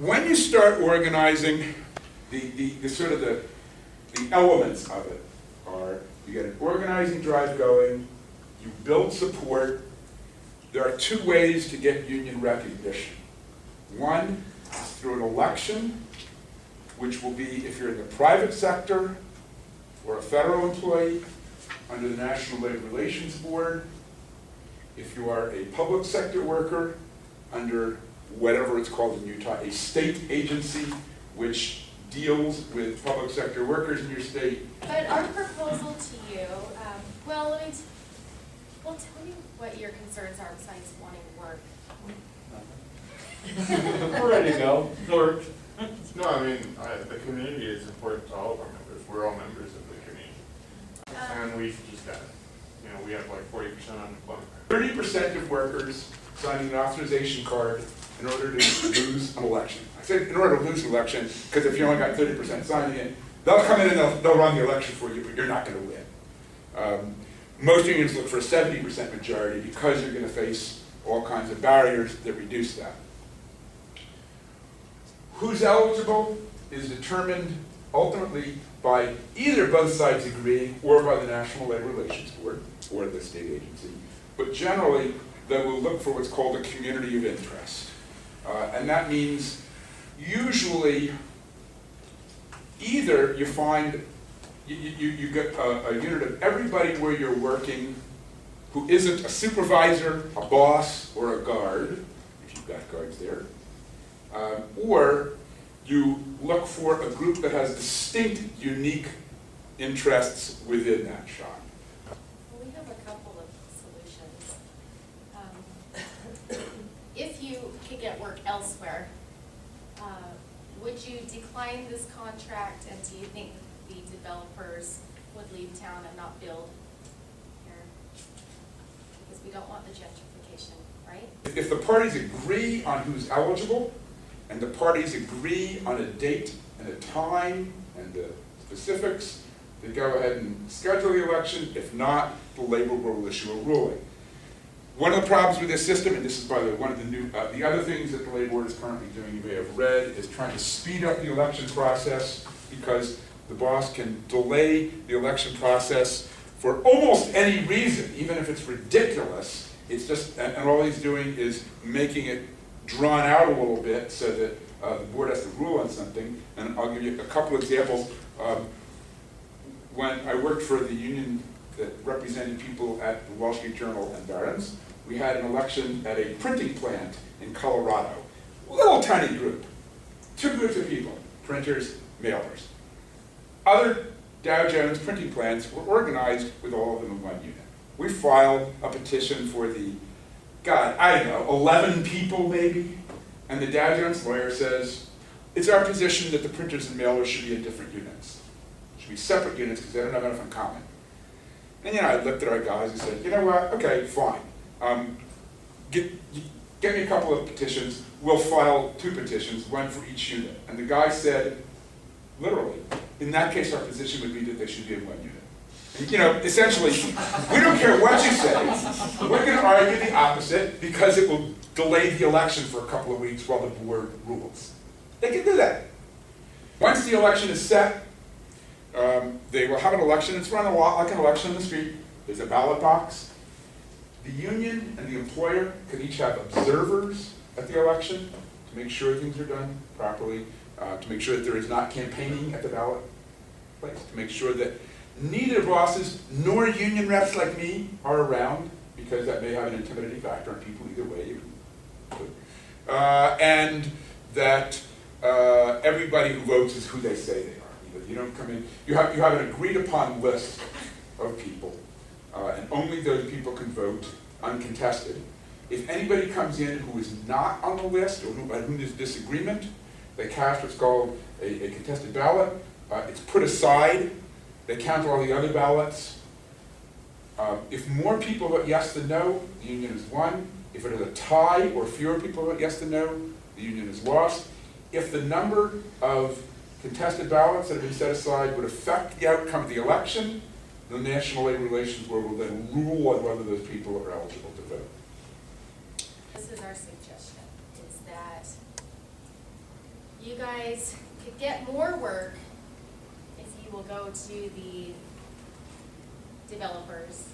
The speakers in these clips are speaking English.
when you start organizing the sort of the elements of it are, you get an organizing drive going, you build support. There are two ways to get union recognition. One is through an election, which will be if you're in the private sector or a federal employee under the National Labor Relations Board. If you are a public sector worker under whatever it's called in Utah, a state agency which deals with public sector workers in your state. But our proposal to you, well, tell me what your concerns are besides wanting work. We're ready to go. Work. No, I mean, the community is important to all of our members. We're all members of the community. And we've just got, we have like 40% unemployment. 30% of workers signing an authorization card in order to lose an election. I say in order to lose an election, because if you only got 30% signing it, they'll come in and they'll run the election for you, but you're not going to win. Most unions look for a 70% majority because you're going to face all kinds of barriers that reduce that. Who's eligible is determined ultimately by either both sides agreeing or by the National Labor Relations Board or the state agency. But generally, they will look for what's called a community of interest. And that means usually either you find you get a unit of everybody where you're working who isn't a supervisor, a boss, or a guard, if you've got guards there, or you look for a group that has distinct, unique interests within that shop. Well, we have a couple of solutions. If you could get work elsewhere, would you decline this contract, and do you think the developers would leave town and not build here? Because we don't want the gentrification, right? If the parties agree on who's eligible, and the parties agree on a date and a time and the specifics, they go ahead and schedule the election. If not, the labor board will issue a ruling. One of the problems with this system, and this is by the way one of the new, the other things that the labor board is currently doing, you may have read, is trying to speed up the election process because the boss can delay the election process for almost any reason, even if it's ridiculous. It's just, and all he's doing is making it drawn out a little bit so that the board has to rule on something. And I'll give you a couple examples. When I worked for the union that represented people at the Wall Street Journal and Barron's, we had an election at a printing plant in Colorado. Little tiny group. Two groups of people, printers, mailers. Other Dow Jones printing plants were organized with all of them in one unit. We filed a petition for the, God, I don't know, 11 people maybe, and the Dow Jones lawyer says, it's our position that the printers and mailers should be in different units. Should be separate units because they don't have enough in common. And I looked at our guys and said, you know what, okay, fine. Get me a couple of petitions, we'll file 2 petitions, one for each unit. And the guy said, literally, in that case our position would be that they should be in one unit. And, essentially, we don't care what you say, we're going to argue the opposite because it will delay the election for a couple of weeks while the board rules. They can do that. Once the election is set, they will have an election. It's run a lot like an election in the street. There's a ballot box. The union and the employer can each have observers at the election to make sure things are done properly, to make sure that there is not campaigning at the ballot place, to make sure that neither bosses nor union reps like me are around, because that may have an intimidating factor on people either way. And that everybody who votes is who they say they are. You don't come in, you have an agreed upon list of people, and only those people can vote uncontested. If anybody comes in who is not on the list, or whom there's disagreement, they cast what's called a contested ballot. It's put aside. They count all the other ballots. If more people vote yes than no, the union has won. If it is a tie or fewer people vote yes than no, the union has lost. If the number of contested ballots that have been set aside would affect the outcome of the election, the National Labor Relations Board will then rule on whether those people are eligible to vote. This is our suggestion, is that you guys could get more work if you will go to the developers,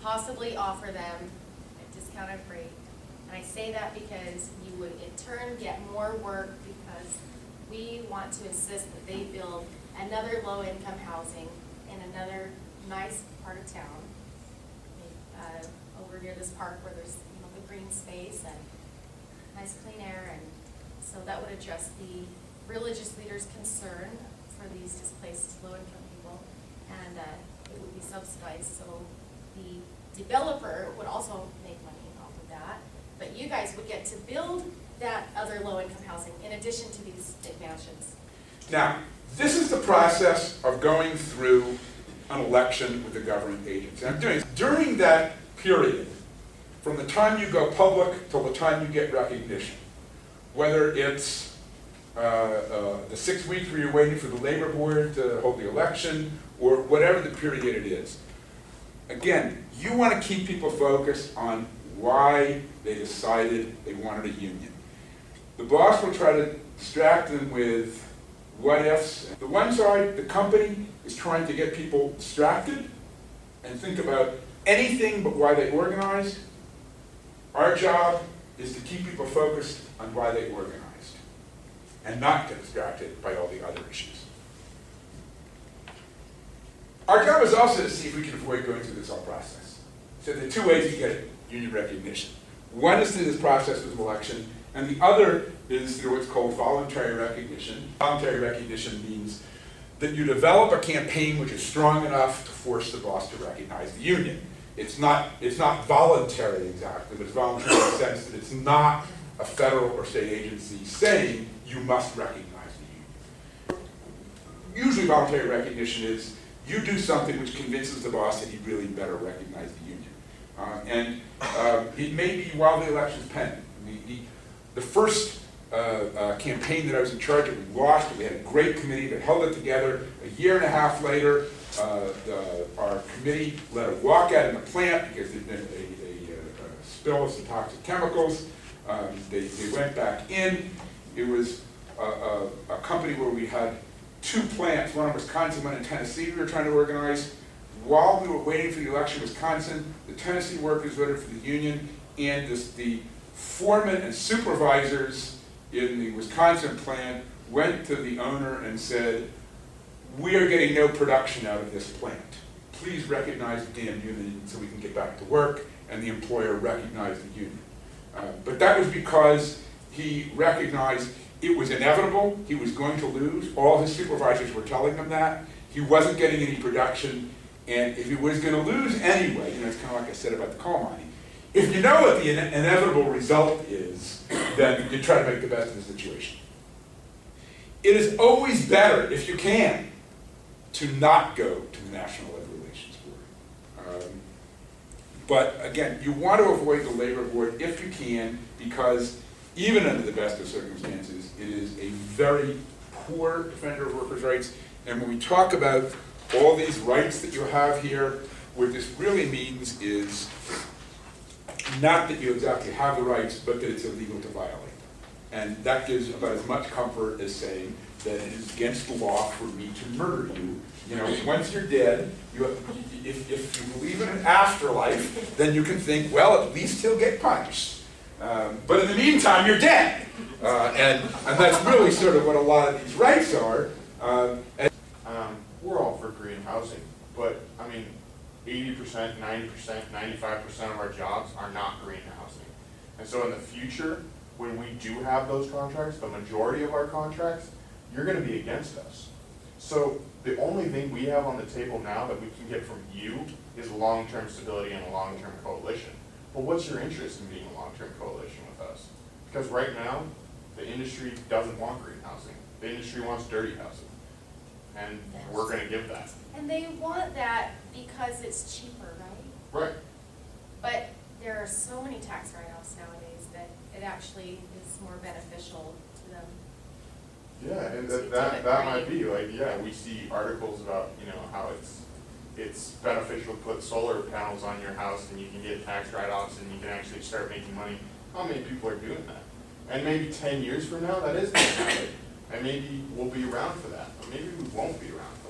possibly offer them a discounted rate. And I say that because you would in turn get more work because we want to insist that they build another low-income housing in another nice part of town, over near this park where there's, the green space and nice clean air, and so that would address the religious leaders' concern for these displaced low-income people, and it would be subsidized, so the developer would also make money off of that, but you guys would get to build that other low-income housing in addition to these big mansions. Now, this is the process of going through an election with the government agency. I'm doing during that period, from the time you go public till the time you get recognition, whether it's the 6 weeks where you're waiting for the labor board to hold the election, or whatever the period it is. Again, you want to keep people focused on why they decided they wanted a union. The boss will try to distract them with what ifs. The one side, the company, is trying to get people distracted and think about anything but why they organized. Our job is to keep people focused on why they organized and not get distracted by all the other issues. Our job is also to see if we can avoid going through this whole process. So there are two ways to get union recognition. One is through this process with an election, and the other is through what's called voluntary recognition. Voluntary recognition means that you develop a campaign which is strong enough to force the boss to recognize the union. It's not voluntary exactly, but it's voluntary in the sense that it's not a federal or state agency saying you must recognize the union. Usually voluntary recognition is you do something which convinces the boss that he really better recognize the union. It may be while the election's pending. The first campaign that I was in charge of, we lost it. We had a great committee that held it together. A year and a half later, our committee let a walkout in the plant because there'd been a spill of some toxic chemicals. They went back in. It was a company where we had two plants, one in Wisconsin, one in Tennessee we were trying to organize. While we were waiting for the election in Wisconsin, the Tennessee workers voted for the union, and the foremen and supervisors in the Wisconsin plant went to the owner and said, "We are getting no production out of this plant. Please recognize the damn union so we can get back to work," and the employer recognized the union. But that was because he recognized it was inevitable, he was going to lose. All his supervisors were telling him that. He wasn't getting any production, and if he was going to lose anyway, it's kind of like I said about the coal mining, if you know what the inevitable result is, then you try to make the best of the situation. It is always better, if you can, to not go to the National Labor Relations Board. But again, you want to avoid the labor board if you can, because even under the best of circumstances, it is a very poor defender of workers' rights. And when we talk about all these rights that you have here, what this really means is not that you exactly have the rights, but that it's illegal to violate them. And that gives about as much comfort as saying that it is against the law for me to murder you. Once you're dead, if you believe in an afterlife, then you can think, well, at least he'll get punished. But in the meantime, you're dead. And that's really sort of what a lot of these rights are. We're all for green housing, but 80%, 90%, 95% of our jobs are not green housing. And so in the future, when we do have those contracts, the majority of our contracts, you're going to be against us. So the only thing we have on the table now that we can get from you is long-term stability and a long-term coalition. But what's your interest in being a long-term coalition with us? Because right now, the industry doesn't want green housing. The industry wants dirty housing. And we're going to give that. And they want that because it's cheaper, right? Right. But there are so many tax write-offs nowadays that it actually is more beneficial to them. Yeah, and that might be we see articles about how it's beneficial to put solar panels on your house and you can get tax write-offs and you can actually start making money. How many people are doing that? And maybe 10 years from now, that is gonna happen. And maybe we'll be around for that, or maybe we won't be around.